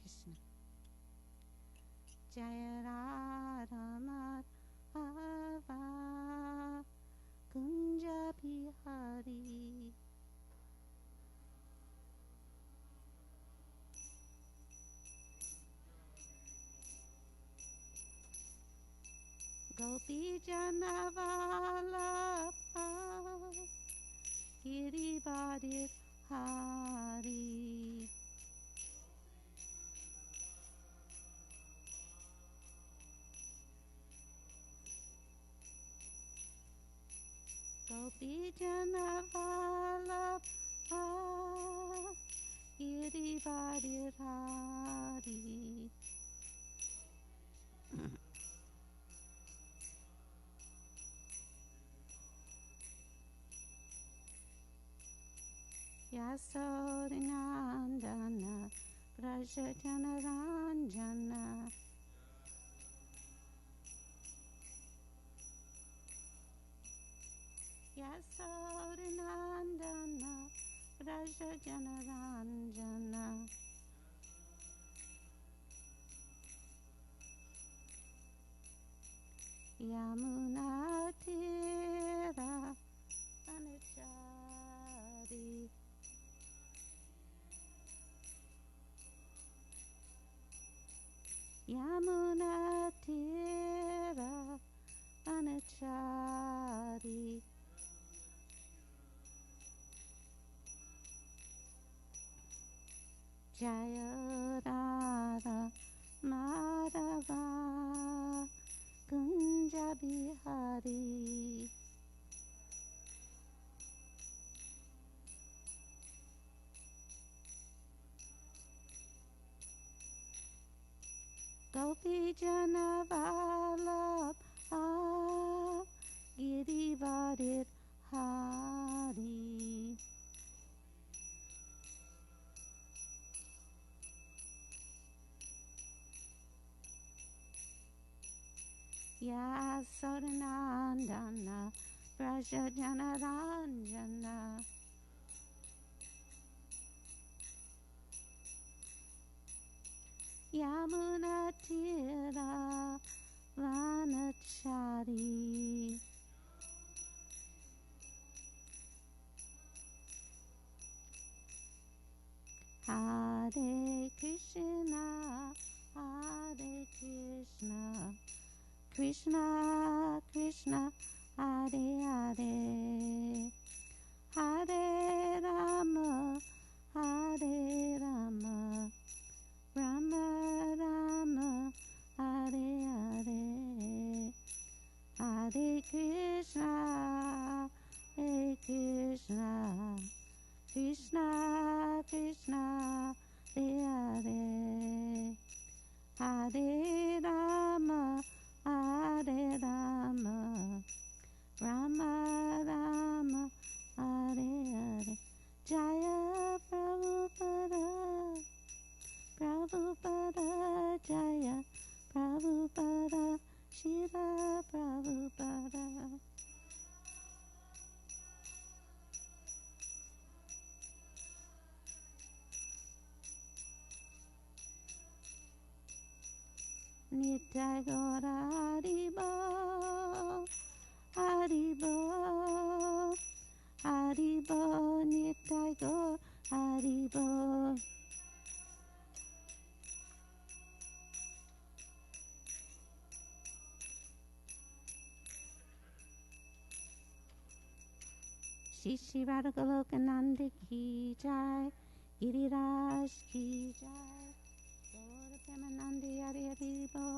Krishna. Jaya Radha Madhava Kunja Bihari. Gopi Jana Vallabha Girivardhari Hari. Gopi Jana Vallabha Girivardhari Hari. Yasodhanandana Vrajajana Ranjana. Yasodhanandana Vrajajana Ranjana. Yamuna Tira Vanachari. Yamuna Tira Vanachari. Jaya Radha Madhava Kunja Bihari. Gopi Jana Vallabha Girivardhari Hari. Yasodhanandana Vrajajana Ranjana. Yamuna Tira Vanachari. Hare Krishna, Hare Krishna, Krishna Krishna, Hare Hare, Hare Rama, Hare Rama, Rama Rama, Hare Hare, Hare Krishna, Hare Krishna, Krishna Krishna, Hare Hare, Hare Rama, Hare Rama, Rama Rama, Hare Hare. Jaya Prabhupada, Prabhupada, Jaya Prabhupada, Shila Prabhupada. Nitai Gaura Haribo, Haribo, Haribo, Nitai Gaura Haribo. Shri Radha Goloka Nanda Ki Jai, Giriraj Ki Jai, Gaura Premanandi Hari Haribo.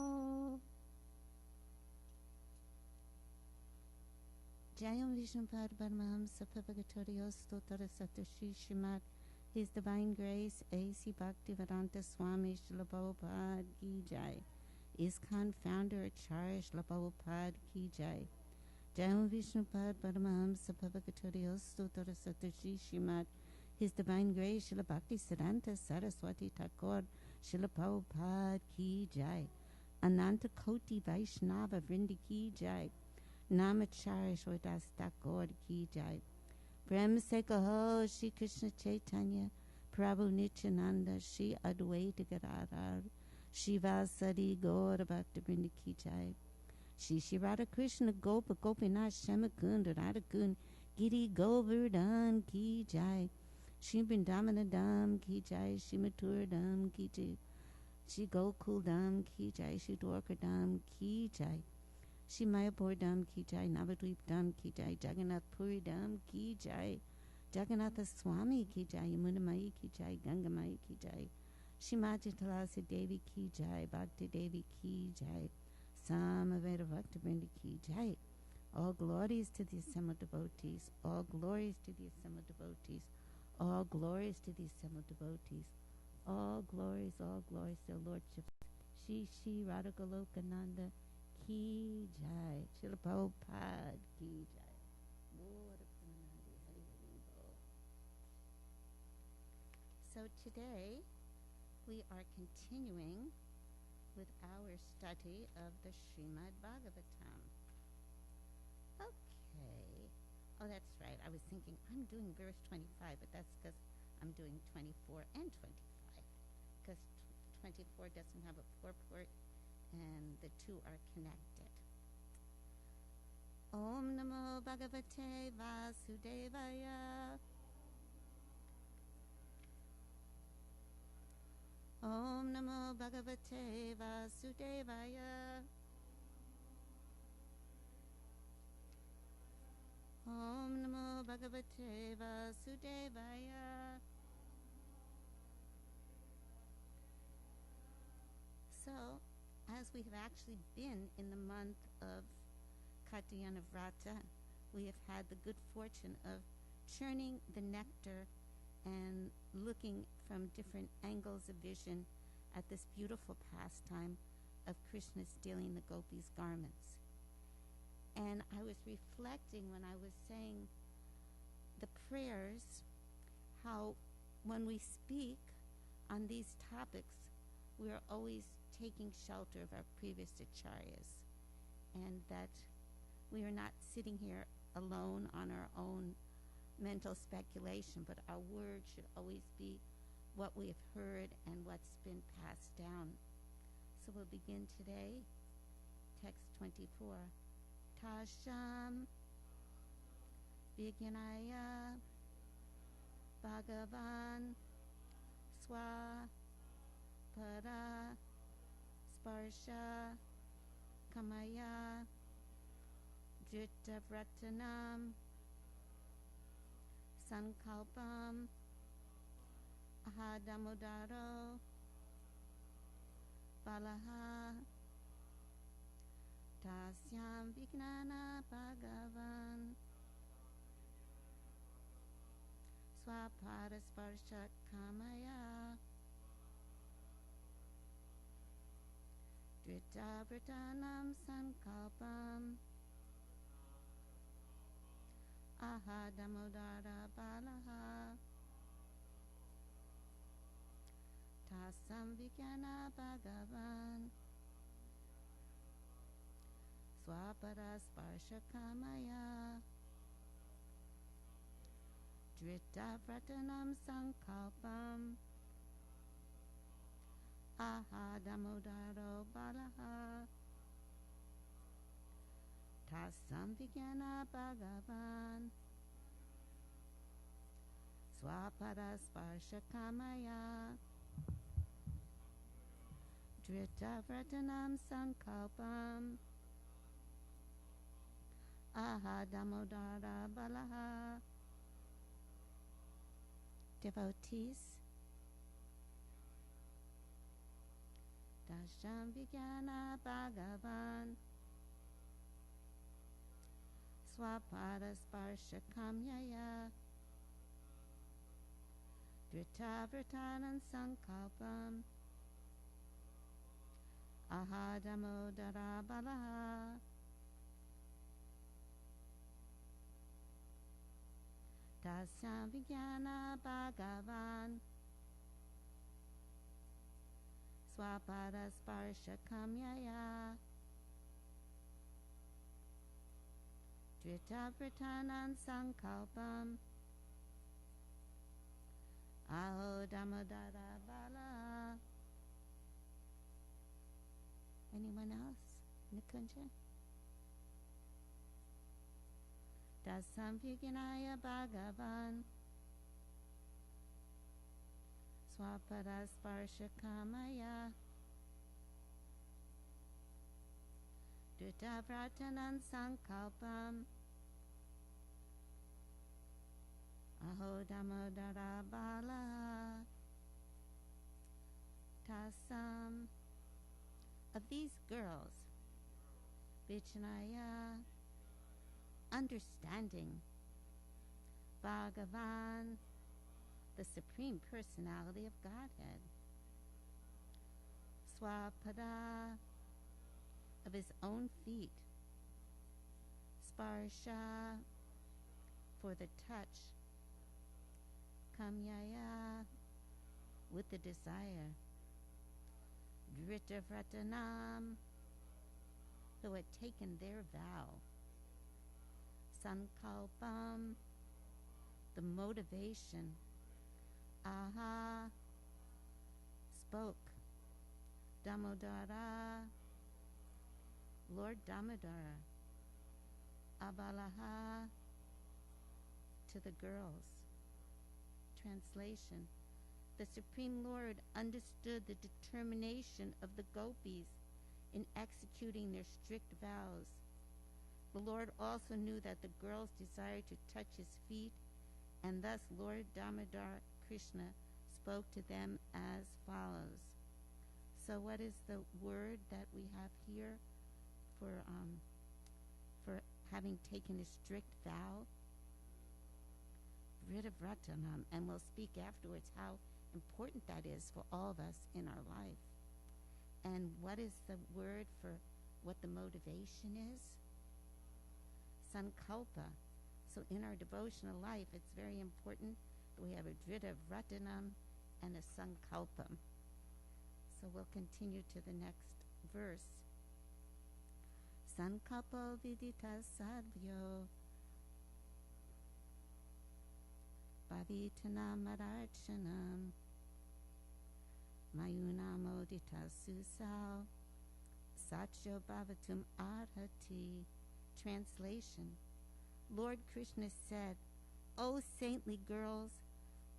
Jayam Vishnupad Paramahamsa Prabhagatoriya Stotra Satoshi Srimad His Divine Grace A.C. Bhaktivedanta Swami Srila Prabhupada Ki Jai. ISKCON Founder Acharya Srila Prabhupada Ki Jai. Jayam Vishnupad Paramahamsa Prabhagatoriya Stotra Satoshi Srimad His Divine Grace Srila Bhaktisiddhanta Saraswati Thakur Srila Prabhupada Ki Jai. Ananta Koti Vaishnava Vrinda Ki Jai. Namacharya Shridas Thakur Ki Jai. Prem Se Kaho Shri Krishna Chaitanya Prabhu Nityananda, Shri Advaita Gadadhar, Shiva Sadi Gaura Bhakta Vrinda Ki Jai. Shri Radha Krishna Gopa Gopinath Shamakunda Radhakund Giri Govardhan Ki Jai. Shri Vrindamana Dham Ki Jai, Shri Mathura Dham Ki Jai, Shri Gokul Dham Ki Jai, Shri Dwarka Dham Ki Jai, Shri Mayapur Dham Ki Jai, Navadvip Dham Ki Jai, Jagannath Puri Dham Ki Jai, Jagannatha Swami Ki Jai, Yamuna Mai Ki Jai, Ganga Mai Ki Jai, Shri Mata Tulasi Devi Ki Jai, Bhakti Devi Ki Jai, Samaveda Bhakta Vrinda Ki Jai. All glories to the assembled devotees, all glories to the assembled devotees, all glories to the assembled devotees, all glories to the Lordship. Shri Shri Radha Goloka Nanda Ki Jai, Srila Prabhupada Ki Jai. So today we are continuing with our study of the Srimad Bhagavatam. Okay. Oh, that's right. I was thinking I'm doing verse 25, but that's because I'm doing 24 and 25. Because 24 doesn't have a purport, and the two are connected. Om Namo Bhagavate Vasudevaya. Om Namo Bhagavate Vasudevaya. Om Namo Bhagavate Vasudevaya. So, as we have actually been in the month of Katyayana Vrata, we have had the good fortune of churning the nectar and looking from different angles of vision at this beautiful pastime of Krishna stealing the gopis' garments. And I was reflecting when I was saying the prayers, how when we speak on these topics, we are always taking shelter of our previous acharyas, and that we are not sitting here alone on our own mental speculation, but our words should always be what we have heard and what's been passed down. So we'll begin today, text 24. Tasham Vigyanaya Bhagavan Swa Para Sparsha Kamaya Drittavratanam Sankalpam Ahadamodaro Balaha Tasyam Vignana Bhagavan Swapada Sparsha Kamaya Drittavratanam Sankalpam Ahadamodara Balaha Tasam Vigyana Bhagavan Swapada Sparsha Kamaya Drittavratanam Sankalpam Ahadamodaro Balaha Tasam Vigyana Bhagavan Swapada Sparsha Kamaya Drittavratanam Sankalpam Ahadamodara Balaha. Devotees, Dasham Vigyana Bhagavan Swapada Sparsha Kamyaya Drittavratanam Sankalpam Ahadamodara Balaha. Tasam Vigyana Bhagavan Swapada Sparsha Kamyaya Drittavratanam Sankalpam Nikunja. Dasam Vignaya Bhagavan Swapada Sparsha Kamaya Dutavratanam Sankalpam Aho Damodara Bala Tasam. Of these girls, Vichanaya, understanding, Bhagavan, the Supreme Personality of Godhead, Swapada, of his own feet, Sparsha, for the touch, Kamyaya, with the desire, Dritavratanam, who had taken their vow, Sankalpam, the motivation, Aha, spoke, Damodara, Lord Damodara, Abalaha, to the girls. Translation: the Supreme Lord understood the determination of the gopis in executing their strict vows. The Lord also knew that the girls desired to touch his feet, and thus Lord Damodar Krishna spoke to them as follows. So what is the word that we have here for having taken a strict vow? Vritavratanam, and we'll speak afterwards how important that is for all of us in our life. And what is the word for what the motivation is? Sankalpa. So in our devotional life, it's very important that we have a Vritavratanam and a Sankalpam. So we'll continue to the next verse. Sankalpo vidita sadvyo Bhavitanam arachanam Mayunamodita susao Satyo bhavatum arhati. Translation: Lord Krishna said, "O saintly girls,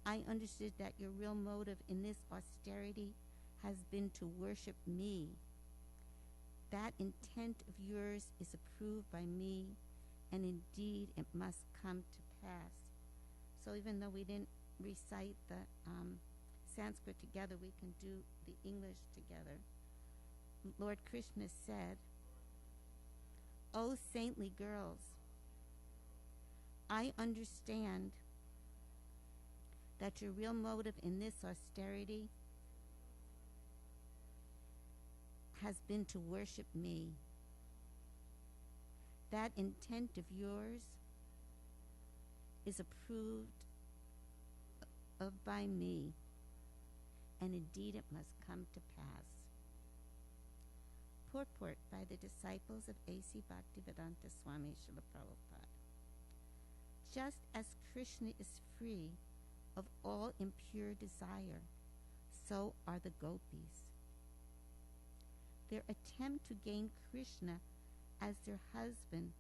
I understood that your real motive in this austerity has been to worship me. That intent of yours is approved by me, and indeed it must come to pass." So even though we didn't recite the Sanskrit together, we can do the English together. Lord Krishna said, "O saintly girls, I understand that your real motive in this austerity has been to worship me. That intent of yours is approved of by me, and indeed it must come to pass." Purport by the disciples of A.C. Bhaktivedanta Swami Srila Prabhupada. Just as Krishna is free of all impure desire, so are the gopis. Their attempt to gain Krishna as their husband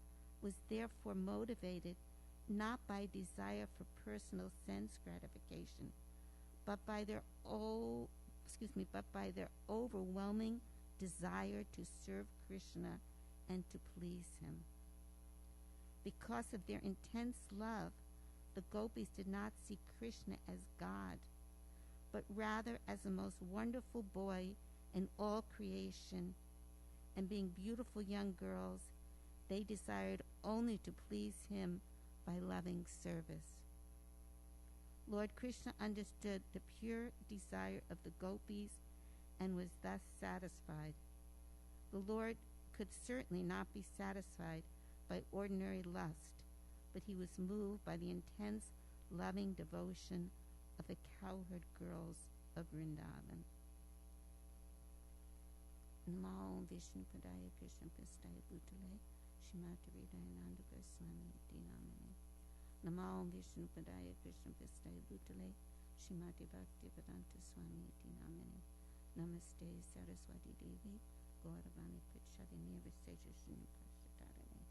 was therefore motivated not by desire for personal sense gratification, but by their overwhelming desire to serve Krishna and to please him. Because of their intense love, the gopis did not see Krishna as God, but rather as the most wonderful boy in all creation, and being beautiful young girls, they desired only to please him by loving service. Lord Krishna understood the pure desire of the gopis and was thus satisfied. The Lord could certainly not be satisfied by ordinary lust, but he was moved by the intense, loving devotion of the cowherd girls of Vrindavan. Namo Vishnu Padaya Krishna Pistaya Bhutale Shrimati Hridayananda Goswami Dinamane. Namo Vishnu Padaya Krishna Pistaya Bhutale Shrimati Bhaktivedanta Swami Dinamane. Namaste Saraswati Devi Gauravani Pichadini Visejashini Pashatarani.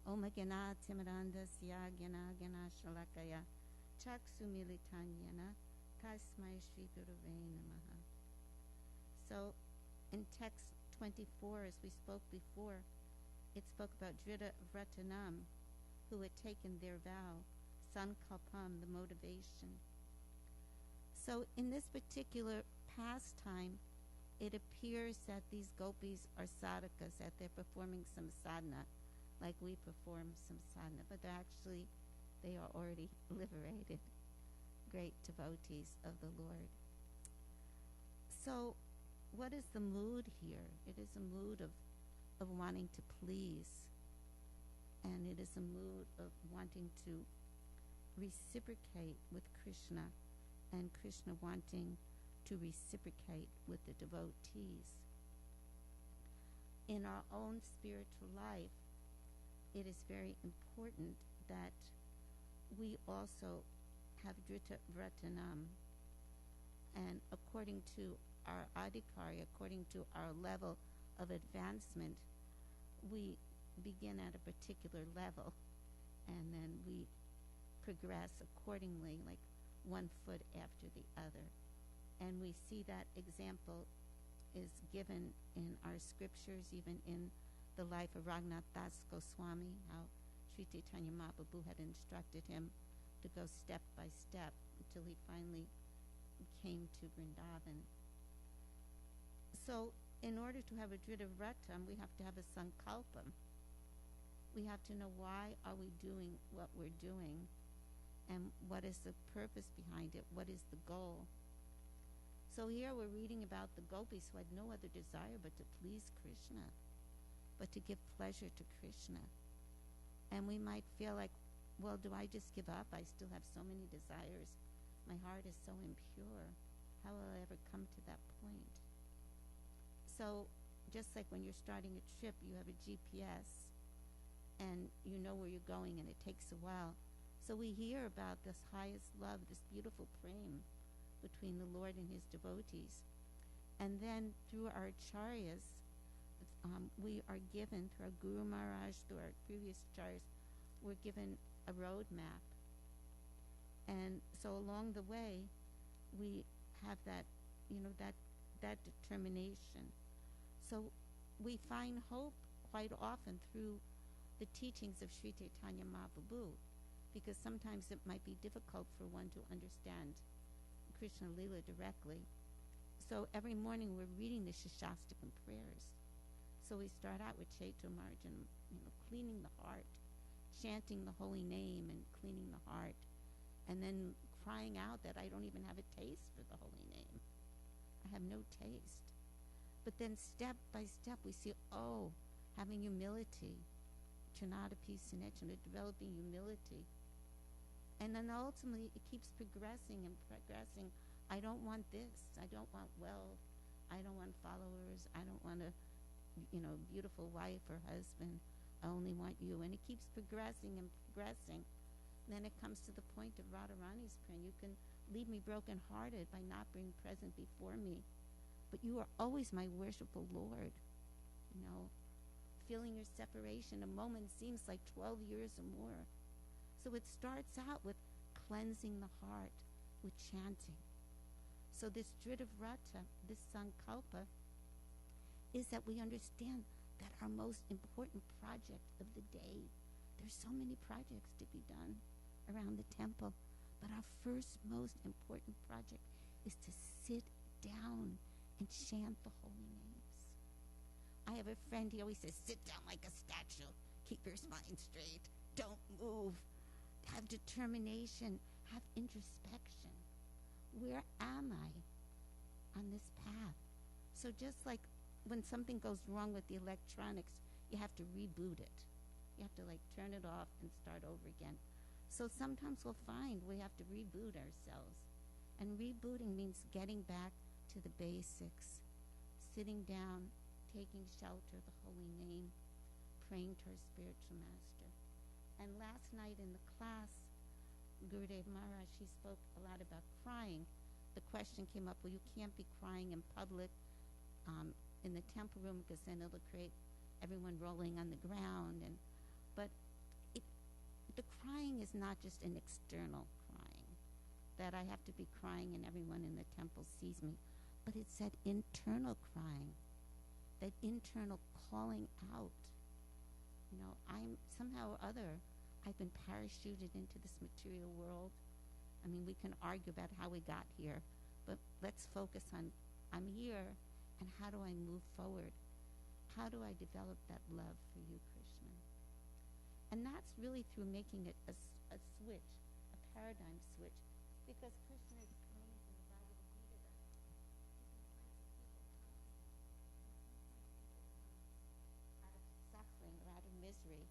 Om Gana Timaranda Sya Gana Gana Shalakaya Chaksumilitanyana Kasmai Shri Gurave Namaha. So in text 24, as we spoke before, it spoke about Drita Vratanam, who had taken their vow, Sankalpam, the motivation. So in this particular pastime, it appears that these gopis are sadhakas, that they're performing some sadhana, like we perform some sadhana, but they are already liberated, great devotees of the Lord. So what is the mood here? It is a mood of wanting to please, and it is a mood of wanting to reciprocate with Krishna, and Krishna wanting to reciprocate with the devotees. In our own spiritual life, it is very important that we also have Drita Vratanam, and according to our adhikari, according to our level of advancement, we begin at a particular level, and then we progress accordingly, like one foot after the other. And we see that example is given in our scriptures, even in the life of Raghunath Das Goswami, how Sri Chaitanya Mahaprabhu had instructed him to go step by step until he finally came to Vrindavan. So in order to have a Drita Vratam, we have to have a Sankalpam. We have to know why are we doing what we're doing, and what is the purpose behind it, what is the goal. So here we're reading about the gopis who had no other desire but to please Krishna, but to give pleasure to Krishna. And we might feel like, well, do I just give up? I still have so many desires. My heart is so impure. How will I ever come to that point? So just like when you're starting a trip, you have a GPS, and you know where you're going, and it takes a while. So we hear about this highest love, this beautiful prem between the Lord and his devotees. And then through our acharyas, we are given, through our Guru Maharaj, through our previous acharyas, we're given a roadmap. And so along the way, we have that, that determination. So we find hope quite often through the teachings of Sri Chaitanya Mahaprabhu, because sometimes it might be difficult for one to understand Krishna Lila directly. So every morning we're reading the Shashastakam prayers. So we start out with Chaitanya Marjan, cleaning the heart, chanting the holy name and cleaning the heart, and then crying out that I don't even have a taste for the holy name. I have no taste. But then step by step we see, having humility, Chanadapi Sinechana, developing humility. And then ultimately it keeps progressing and progressing. I don't want this. I don't want wealth. I don't want followers. I don't want a beautiful wife or husband. I only want you. And it keeps progressing and progressing. And then it comes to the point of Radharani's prayer. You can leave me broken-hearted by not being present before me, but you are always my worshipful Lord. Feeling your separation, a moment seems like 12 years or more. So it starts out with cleansing the heart, with chanting. So this Drita Vrata, this Sankalpa, is that we understand that our most important project of the day, there's so many projects to be done around the temple, but our first most important project is to sit down and chant the holy names. I have a friend, he always says, sit down like a statue, keep your spine straight, don't move, have determination, have introspection. Where am I on this path? So just like when something goes wrong with the electronics, you have to reboot it. You have to turn it off and start over again. So sometimes we'll find we have to reboot ourselves. And rebooting means getting back to the basics, sitting down, taking shelter of the holy name, praying to our spiritual master. And last night in the class, Gurudev Maharaj, he spoke a lot about crying. the question came up, well, you can't be crying in public in the temple room because then it'll create everyone rolling on the ground. But the crying is not just an external crying, that I have to be crying and everyone in the temple sees me, but it's that internal crying, that internal calling out. I'm somehow or other, I've been parachuted into this material world. I mean, we can argue about how we got here, but let's focus on, I'm here, and how do I move forward? How do I develop that love for you, Krishna? And that's really through making it a switch, a paradigm switch, because Krishna explains in the Bhagavad Gita that out of suffering or out of misery,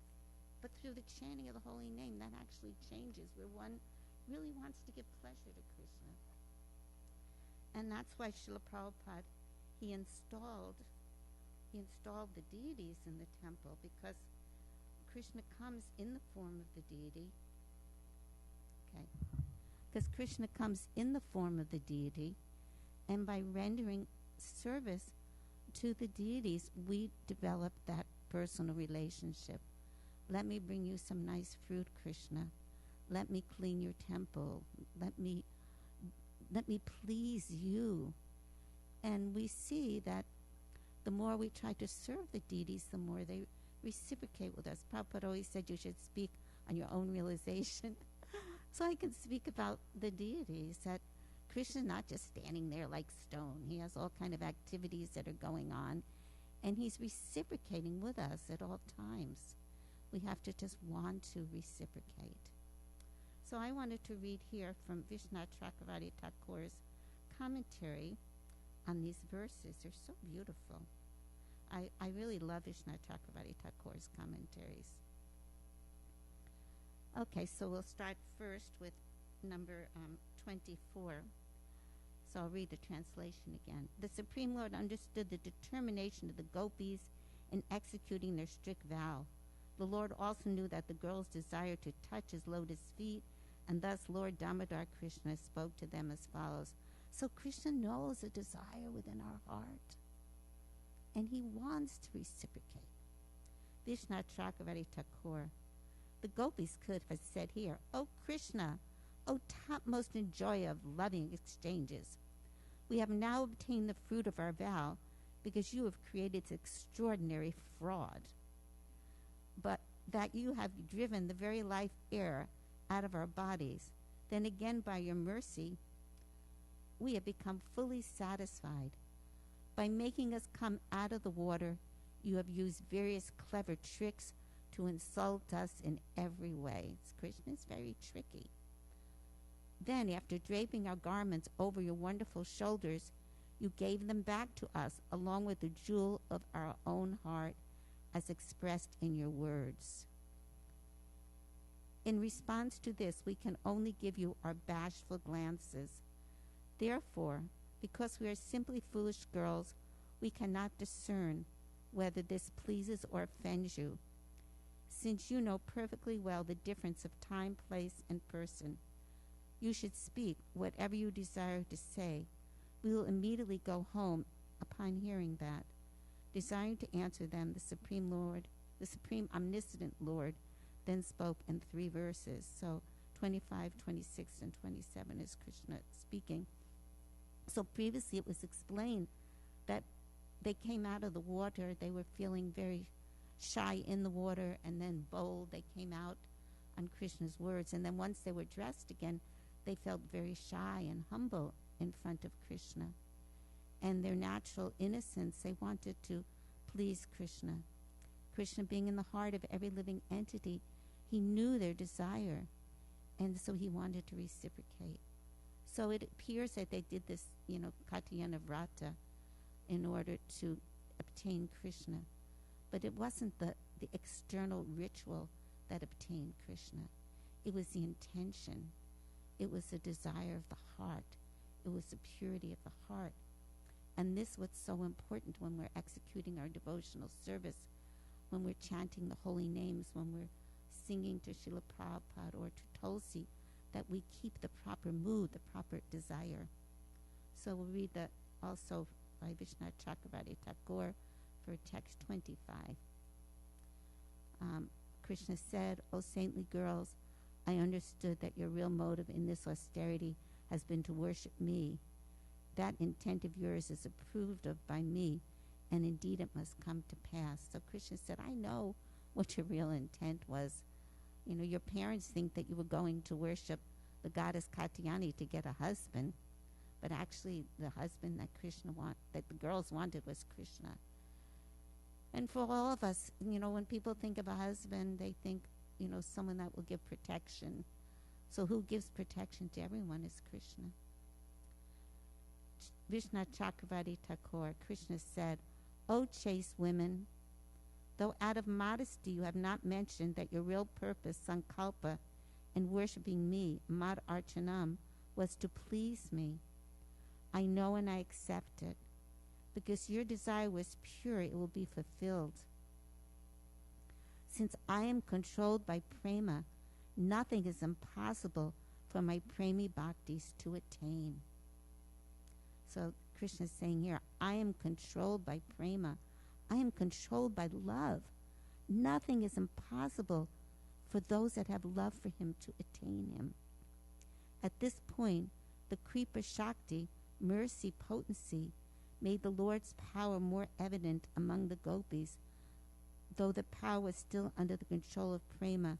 but through the chanting of the holy name, that actually changes, where one really wants to give pleasure to Krishna. And that's why Srila Prabhupada, he installed the deities in the temple, because Krishna comes in the form of the deity. Okay. Because Krishna comes in the form of the deity, and by rendering service to the deities, we develop that personal relationship. Let me bring you some nice fruit, Krishna. Let me clean your temple. Let me please you. And we see that the more we try to serve the deities, the more they reciprocate with us. Prabhupada always said you should speak on your own realization. So I can speak about the deities, that Krishna's not just standing there like stone. He has all kind of activities that are going on, and he's reciprocating with us at all times. We have to just want to reciprocate. So I wanted to read here from Vishwanath Chakravarti Thakur's commentary on these verses. They're so beautiful. I really love Vishwanath Chakravarti Thakur's commentaries. Okay, so we'll start first with number 24. So I'll read the translation again. The Supreme Lord understood the determination of the gopis in executing their strict vow. The Lord also knew that the girls desired to touch his lotus feet, and thus Lord Damodar Krishna spoke to them as follows. So Krishna knows a desire within our heart, and he wants to reciprocate. Vishwanath Chakravarti Thakur. The gopis could have said here, "O Krishna, O topmost enjoyer of loving exchanges, we have now obtained the fruit of our vow because you have created this extraordinary fraud, but that you have driven the very life air out of our bodies. Then again, by your mercy, we have become fully satisfied. By making us come out of the water, you have used various clever tricks to insult us in every way." Krishna is very tricky. "Then, after draping our garments over your wonderful shoulders, you gave them back to us along with the jewel of our own heart as expressed in your words. In response to this, we can only give you our bashful glances. Therefore, because we are simply foolish girls, we cannot discern whether this pleases or offends you. Since you know perfectly well the difference of time, place, and person, you should speak whatever you desire to say. We will immediately go home upon hearing that." Desiring to answer them, the Supreme Omniscient Lord, then spoke in 3 verses. So 25, 26, and 27 is Krishna speaking. So previously it was explained that they came out of the water, they were feeling very shy in the water, and then bold, they came out on Krishna's words. And then once they were dressed again, they felt very shy and humble in front of Krishna. And their natural innocence, they wanted to please Krishna. Krishna being in the heart of every living entity, he knew their desire, and so he wanted to reciprocate. So it appears that they did this, Katyayana Vrata in order to obtain Krishna. But it wasn't the external ritual that obtained Krishna. It was the intention. It was the desire of the heart. It was the purity of the heart. And this was so important when we're executing our devotional service, when we're chanting the holy names, when we're singing to Srila Prabhupada or to Tulsi, that we keep the proper mood, the proper desire. So we'll read that also by Vishnu Chakravarti Thakur for text 25. Krishna said, O saintly girls, I understood that your real motive in this austerity has been to worship me. That intent of yours is approved of by me, and indeed it must come to pass. So Krishna said, I know what your real intent was. You know, your parents think that you were going to worship the goddess Katyayani to get a husband, but actually the husband that that the girls wanted was Krishna. And for all of us, you know, when people think of a husband, they think, you know, someone that will give protection. So who gives protection to everyone is Krishna. Vishnu Chakravarti Thakur, Krishna said, O chaste women, though out of modesty you have not mentioned that your real purpose, sankalpa, in worshipping me, mad archanam, was to please me, I know and I accept it. Because your desire was pure, it will be fulfilled. Since I am controlled by prema, nothing is impossible for my premi bhaktis to attain. So Krishna is saying here, I am controlled by prema. I am controlled by love. Nothing is impossible for those that have love for him to attain him. At this point, the Kripa Shakti, mercy, potency, made the Lord's power more evident among the gopis, though the power was still under the control of prema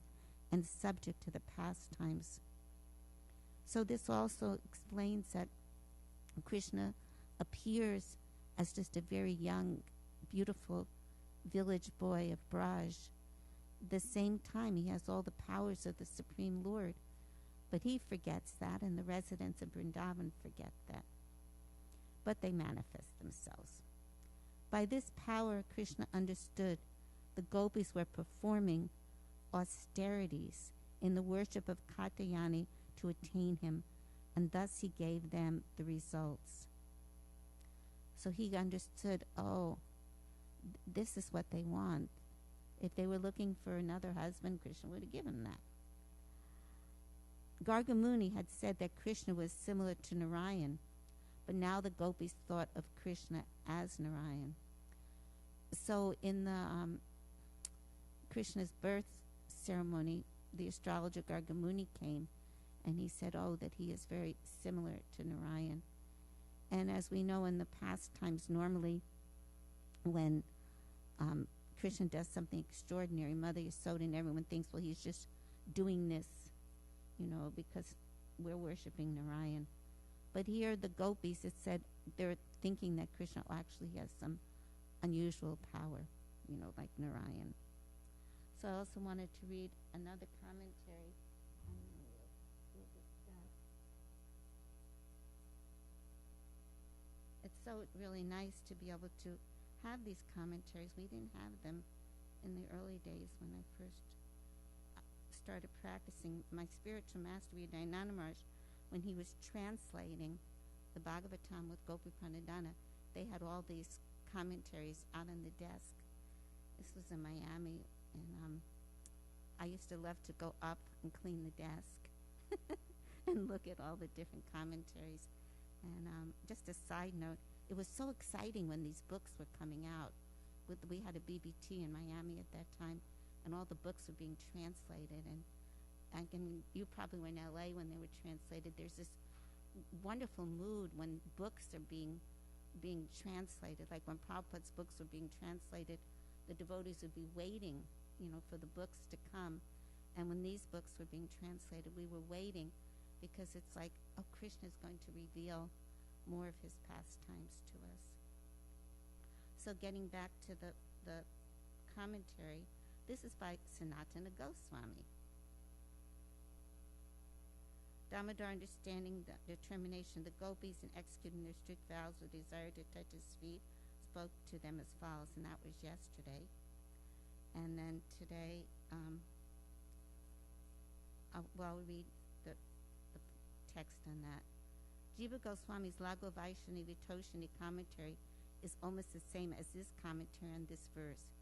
and subject to the pastimes. So this also explains that Krishna appears as just a very young, beautiful village boy of Braj. At the same time, he has all the powers of the Supreme Lord, but he forgets that, and the residents of Vrindavan forget that. But they manifest themselves. By this power, Krishna understood the gopis were performing austerities in the worship of Katyayani to attain him, and thus he gave them the results. So he understood, this is what they want. If they were looking for another husband, Krishna would have given that. Gargamuni had said that Krishna was similar to Narayan, but now the gopis thought of Krishna as Narayan. So in the Krishna's birth ceremony, the astrologer Gargamuni came, and he said, that he is very similar to Narayan. And as we know in the past times, normally when Krishna does something extraordinary, Mother Yasoda and everyone thinks, well, he's just doing this, because we're worshiping Narayan. But here the gopis, it said, they're thinking that Krishna actually has some unusual power, like Narayan. So I also wanted to read another commentary. It's so really nice to be able to have these commentaries. We didn't have them in the early days when I first started practicing. My spiritual master, Dayananda Maharaj, when he was translating the Bhagavatam with Gopi Pranadhana, they had all these commentaries out on the desk. This was in Miami, and I used to love to go up and clean the desk and look at all the different commentaries. And just a side note, it was so exciting when these books were coming out. We had a BBT in Miami at that time, and all the books were being translated. And you probably were in LA when they were translated. There's this wonderful mood when books are being translated. Like when Prabhupada's books were being translated, the devotees would be waiting, for the books to come. And when these books were being translated, we were waiting because it's like, Krishna is going to reveal more of his pastimes to us. So getting back to the commentary, this is by Sanatana Goswami. Damodar, understanding the determination of the gopis and executing their strict vows with desire to touch his feet, spoke to them as follows, and that was yesterday. And then today, I'll read the text on that. Jiva Goswami's Laghu Vaishani Vitoshini commentary is almost the same as this commentary on this verse.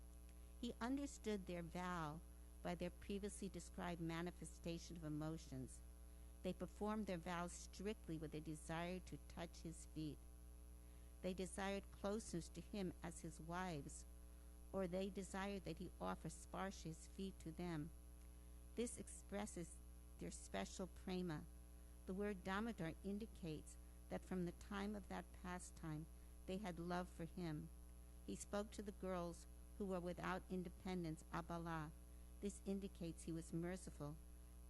He understood their vow by their previously described manifestation of emotions. They performed their vows strictly with a desire to touch his feet. They desired closeness to him as his wives, or they desired that he offer Sparsha's feet to them. This expresses their special prema. The word Damodar indicates that from the time of that pastime they had love for him. He spoke to the girls who were without independence, Abala. This indicates he was merciful,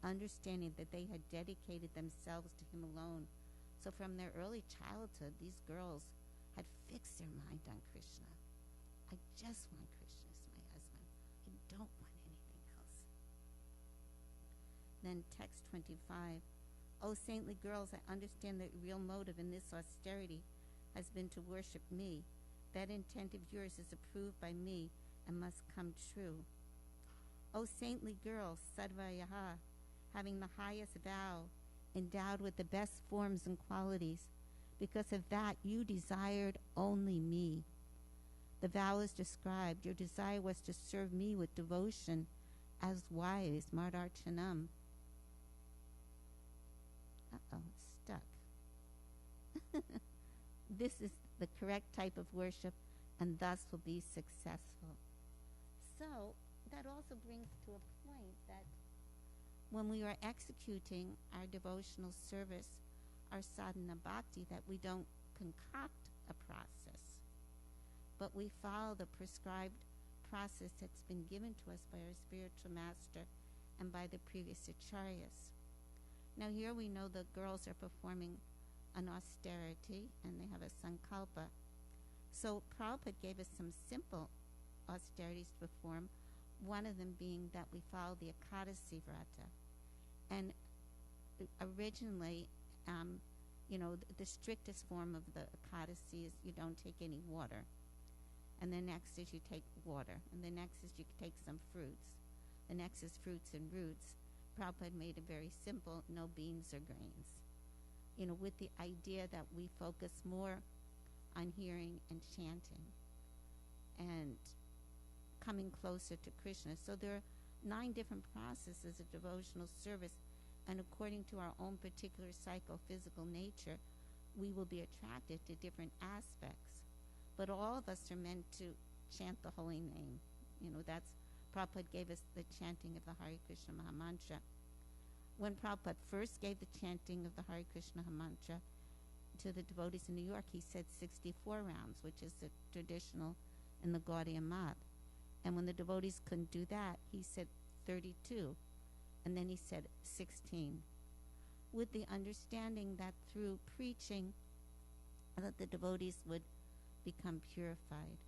understanding that they had dedicated themselves to him alone. So from their early childhood, these girls had fixed their mind on Krishna. I just want Krishna as my husband. I don't want anything else. Then text 25. O saintly girls, I understand that the real motive in this austerity has been to worship me. That intent of yours is approved by me and must come true. O saintly girls, Sadvayaha, having the highest vow, endowed with the best forms and qualities, because of that you desired only me. The vow is described. Your desire was to serve me with devotion as wives, Mardarchanam. It's stuck. This is the correct type of worship and thus will be successful. So that also brings to a point that when we are executing our devotional service, our sadhana bhakti, that we don't concoct a process, but we follow the prescribed process that's been given to us by our spiritual master and by the previous acharyas. Now here we know the girls are performing an austerity and they have a sankalpa. So Prabhupada gave us some simple austerities to perform, one of them being that we follow the Ekadasi Vrata. And originally, the strictest form of the Ekadasi is you don't take any water. And the next is you take water. And the next is you take some fruits. The next is fruits and roots. Prabhupada made it very simple, no beans or grains. With the idea that we focus more on hearing and chanting and coming closer to Krishna. So there are 9 different processes of devotional service, and according to our own particular psychophysical nature, we will be attracted to different aspects. But all of us are meant to chant the holy name. That's Prabhupada gave us the chanting of the Hare Krishna Mahamantra. When Prabhupada first gave the chanting of the Hare Krishna Mahamantra to the devotees in New York, he said 64 rounds, which is the traditional in the Gaudiya Math. And when the devotees couldn't do that, he said 32. And then he said 16. With the understanding that through preaching, that the devotees would become purified.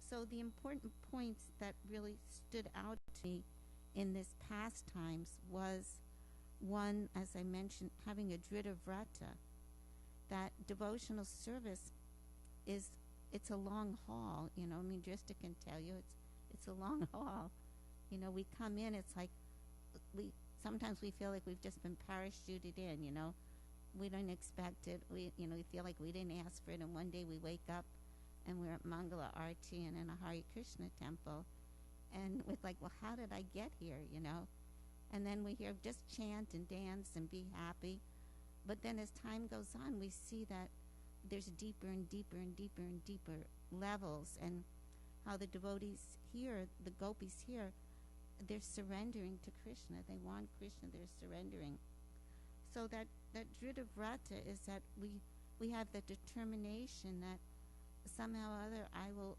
So the important points that really stood out to me in this pastimes was, one, as I mentioned, having a Drita Vrata. That devotional service it's a long haul, Drista can tell you, it's a long haul. We come in, it's like, sometimes we feel like we've just been parachuted in, We don't expect it, we feel like we didn't ask for it, and one day we wake up and we're at Mangala Arti and in a Hare Krishna temple, and we're like, well, how did I get here, And then we hear just chant and dance and be happy. But then as time goes on, we see that there's deeper and deeper and deeper and deeper levels, and how the devotees here, the gopis here, they're surrendering to Krishna. They want Krishna, they're surrendering. So that Drita Vrata is that we have the determination that somehow or other I will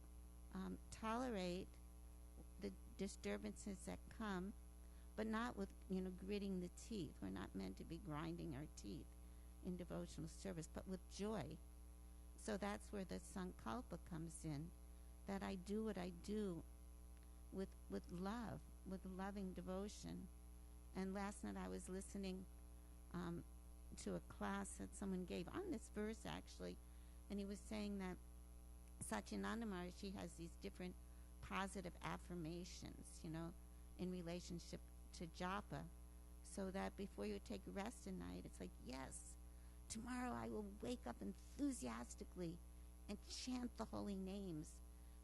tolerate the disturbances that come, but not with, gritting the teeth. We're not meant to be grinding our teeth in devotional service, but with joy. So that's where the sankalpa comes in, that I do what I do with love, with loving devotion. And last night I was listening to a class that someone gave on this verse, actually, and he was saying that Satyananda Maharaji has these different positive affirmations, in relationship to japa, so that before you take rest at night, it's like, yes, tomorrow I will wake up enthusiastically and chant the holy names,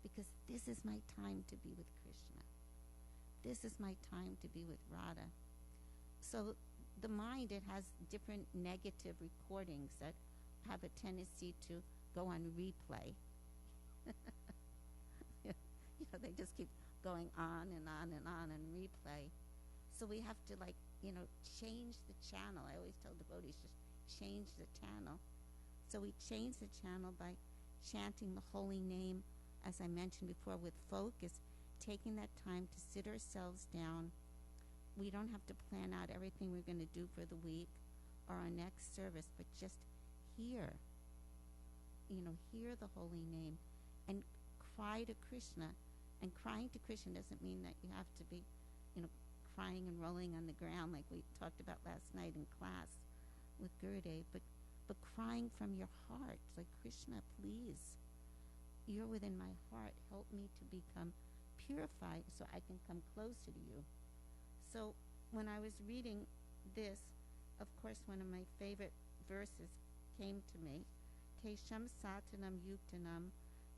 because this is my time to be with Krishna. This is my time to be with Radha. So the mind, it has different negative recordings that have a tendency to go on replay. They just keep going on and on and on and replay. So we have to change the channel. I always tell devotees, just change the channel. So we change the channel by chanting the holy name, as I mentioned before, with focus, taking that time to sit ourselves down. We don't have to plan out everything we're going to do for the week or our next service, but just hear the holy name and cry to Krishna. And crying to Krishna doesn't mean that you have to be, crying and rolling on the ground like we talked about last night in class with Gurudev, but crying from your heart, like, Krishna, please, you're within my heart. Help me to become purified so I can come closer to you. So when I was reading this, of course, one of my favorite verses came to me. Tesham satanam yuktanam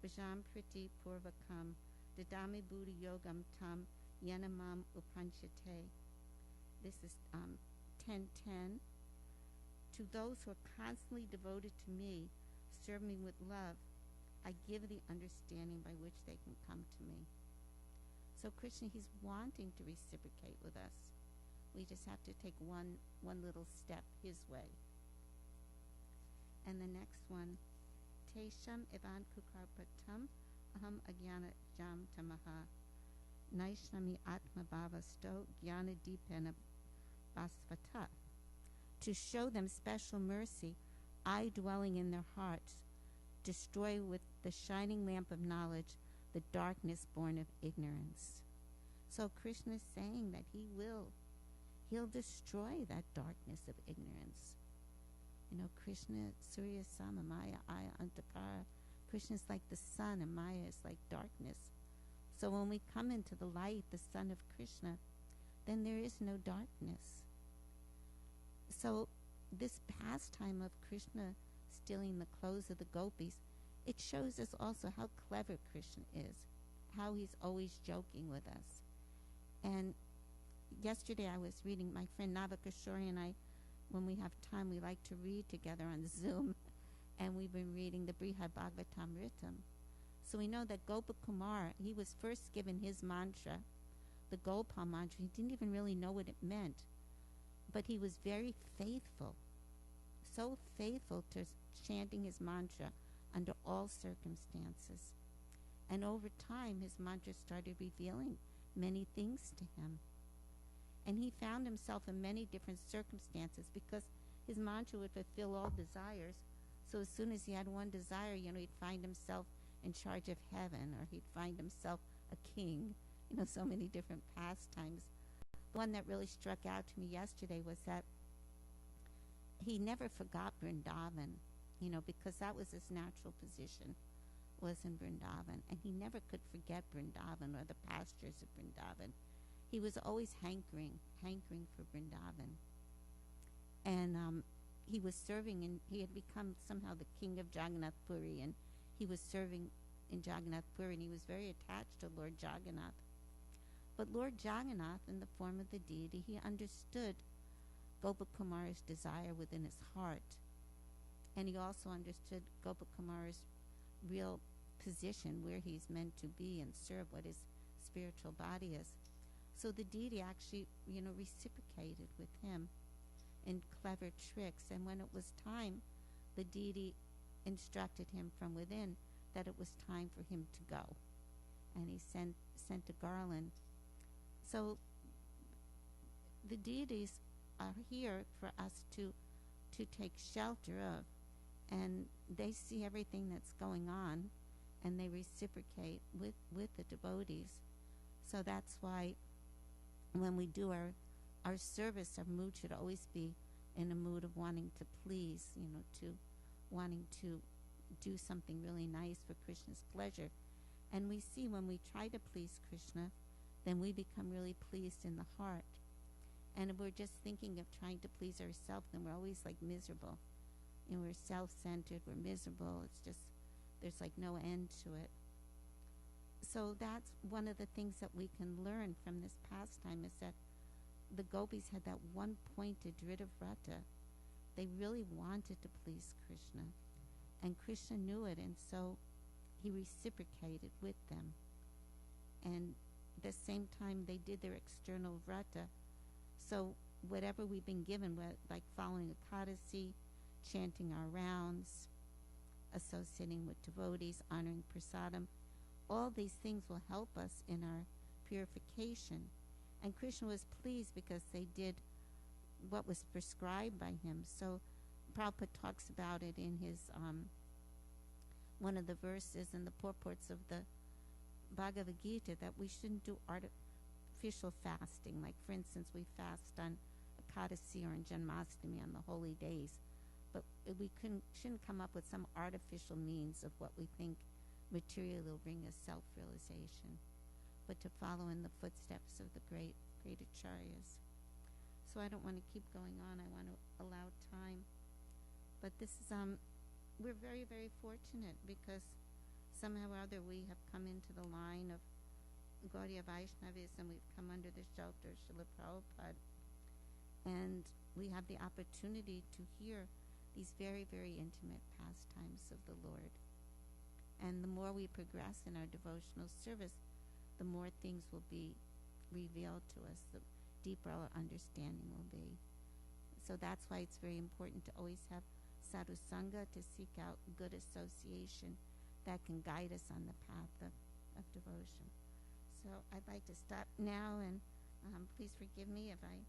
vajam priti purvakam dadami buddhi yogam tam yanamam upanchate. This is 10:10. To those who are constantly devoted to me, serve me with love, I give the understanding by which they can come to me. So Krishna, he's wanting to reciprocate with us. We just have to take one little step his way. And the next one, Tesham evan kukarpatam aham agyana jam tamaha naishnami atma bhavasto jnana dipena basvata. To show them special mercy, I, dwelling in their hearts, destroy with the shining lamp of knowledge the darkness born of ignorance. So Krishna is saying that he'll destroy that darkness of ignorance. Krishna, Surya Sama, Maya, Aya, Antakara. Krishna is like the sun and Maya is like darkness. So when we come into the light, the sun of Krishna, then there is no darkness. So this pastime of Krishna stealing the clothes of the gopis, it shows us also how clever Krishna is, how he's always joking with us. And yesterday I was reading, my friend Navakishori and I, when we have time, we like to read together on Zoom, and we've been reading the Brihad Bhagavatam Lecture. So we know that Gopakumar, he was first given his mantra, the Gopal mantra. He didn't even really know what it meant, but he was very faithful, so faithful to chanting his mantra under all circumstances. And over time, his mantra started revealing many things to him. And he found himself in many different circumstances because his mantra would fulfill all desires. So as soon as he had one desire, he'd find himself in charge of heaven, or he'd find himself a king, so many different pastimes. The one that really struck out to me yesterday was that he never forgot Vrindavan, because that was his natural position, was in Vrindavan. And he never could forget Vrindavan or the pastures of Vrindavan. He was always hankering for Vrindavan. And he was serving, and he had become somehow the king of Jagannath Puri, and he was serving in Jagannath Puri, and he was very attached to Lord Jagannath. But Lord Jagannath, in the form of the deity, he understood Gopakumar's desire within his heart. And he also understood Gopakumar's real position, where he's meant to be and serve, what his spiritual body is. So the deity actually, reciprocated with him in clever tricks. And when it was time, the deity instructed him from within that it was time for him to go. And he sent a garland. So the deities are here for us to take shelter of. And they see everything that's going on, and they reciprocate with the devotees. So that's why when we do our service, our mood should always be in a mood of wanting to please, to wanting to do something really nice for Krishna's pleasure. And we see when we try to please Krishna, then we become really pleased in the heart. And if we're just thinking of trying to please ourselves, then we're always like miserable. We're self-centered, we're miserable. It's just, there's like no end to it. So that's one of the things that we can learn from this pastime, is that the gopis had that one pointed Drita Vrata. They really wanted to please Krishna. And Krishna knew it, and so he reciprocated with them. And at the same time, they did their external vrata. So whatever we've been given, like following Ekadasi, chanting our rounds, associating with devotees, honoring prasadam, all these things will help us in our purification. And Krishna was pleased because they did what was prescribed by him. So Prabhupada talks about it in his one of the verses in the purports of the Bhagavad Gita, that we shouldn't do artificial fasting. Like, for instance, we fast on Ekadasi or on Janmashtami, on the holy days. But we shouldn't come up with some artificial means of what we think materially will bring us self-realization, but to follow in the footsteps of the great acharyas. So I don't want to keep going on. I want to allow time. But this is, we're very, very fortunate because somehow or other we have come into the line of Gaudiya Vaishnavism. We've come under the shelter of Srila Prabhupada. And we have the opportunity to hear these very, very intimate pastimes of the Lord. And the more we progress in our devotional service, the more things will be revealed to us, the deeper our understanding will be. So that's why it's very important to always have sadhu sangha, to seek out good association that can guide us on the path of devotion. So I'd like to stop now, and please forgive me if I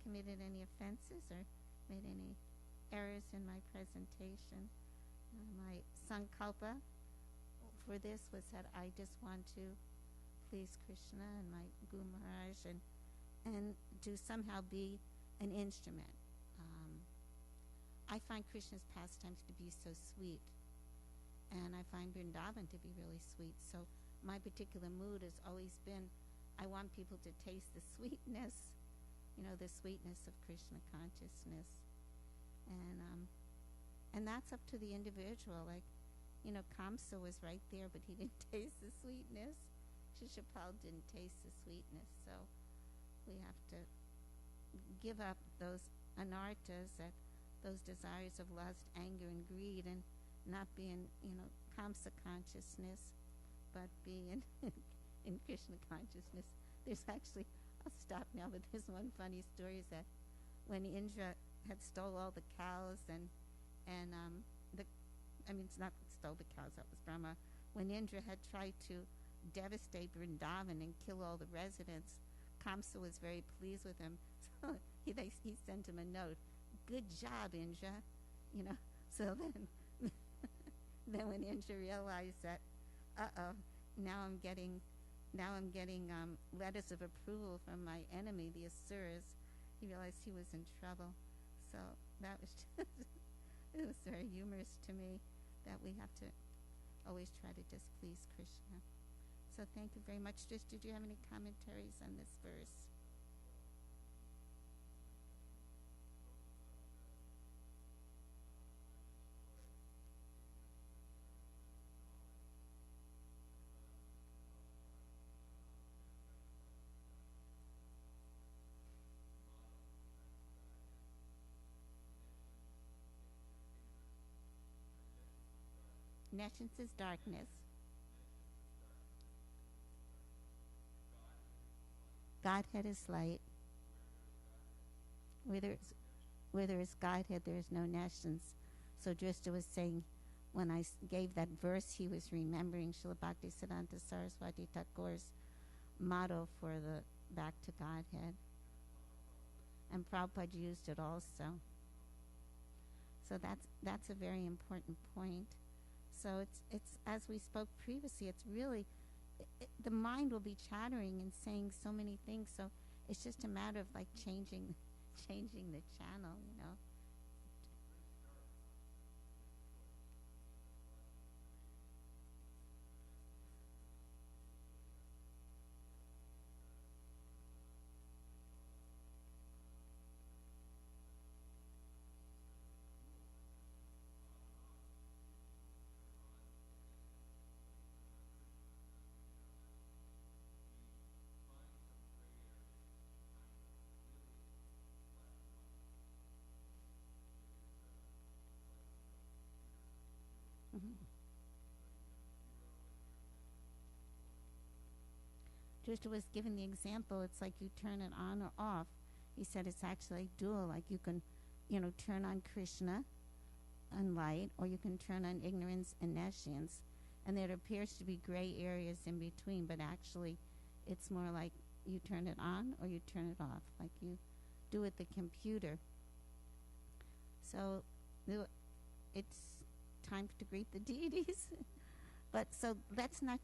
committed any offenses or made any errors in my presentation. My sankalpa for this was that I just want to please Krishna and my Guru Maharaj, and to somehow be an instrument. I find Krishna's pastimes to be so sweet, and I find Vrindavan to be really sweet. So my particular mood has always been, I want people to taste the sweetness, the sweetness of Krishna consciousness. And that's up to the individual. Like, Kamsa was right there, but he didn't taste the sweetness. Shishapal didn't taste the sweetness. So we have to give up those anartas, those desires of lust, anger, and greed, and not be in, Kamsa consciousness, but be in Krishna consciousness. There's actually, I'll stop now, but there's one funny story, is that when Indra had stole all the cows it's not stole the cows, that was Brahma. When Indra had tried to devastate Vrindavan and kill all the residents, Kamsa was very pleased with him. So he sent him a note. Good job, Indra. So then when Indra realized that, now I'm getting letters of approval from my enemy, the Asuras, he realized he was in trouble. So that was just, it was very humorous to me that we have to always try to displease Krishna. So thank you very much. Did you have any commentaries on this verse? Nescience is darkness. Godhead is light. Where there is Godhead, there is no nescience. So Drishta was saying, when I gave that verse, he was remembering Srila Bhaktisiddhanta Saraswati Thakur's motto for the back to Godhead. And Prabhupada used it also. So that's a very important point. So it's as we spoke previously, it's really, the mind will be chattering and saying so many things. So it's just a matter of like changing the channel, Krishna was giving the example, it's like you turn it on or off. He said it's actually dual, like you can, turn on Krishna and light, or you can turn on ignorance and nescience. And there appears to be gray areas in between, but actually it's more like you turn it on or you turn it off, like you do with the computer. So it's time to greet the deities. But so let's not